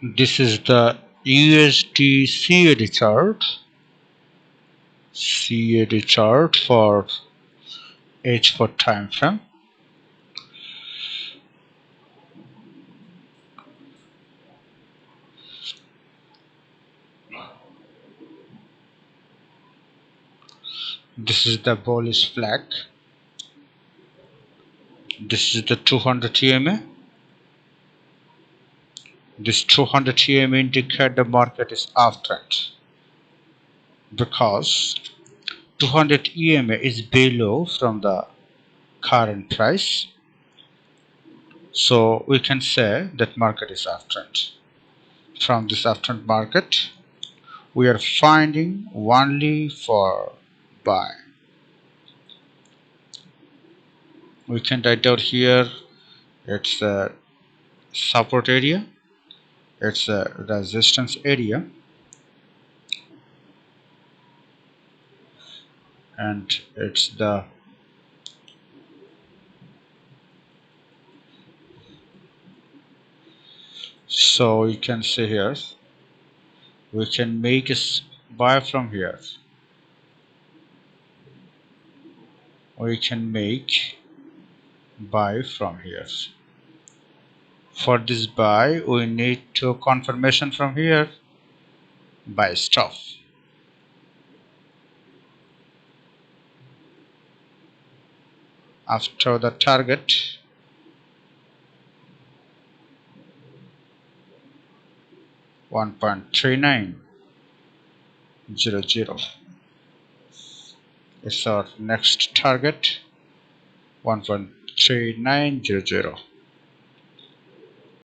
This is the USDCAD chart. CAD chart for H4 time frame. This is the bullish flag. This is the 200 EMA. This 200 EMA indicate the market is uptrend because 200 EMA is below from the current price, so we can say that market is uptrend. From this uptrend market, we are finding only for buy. We can write out here, it's a support area, it's a resistance area, and it's the so you can see here we can make a buy from here, we can make buy from here. For this buy we need to confirmation from here, buy stop. After the target, $1.3900 is our next target, 1.3900.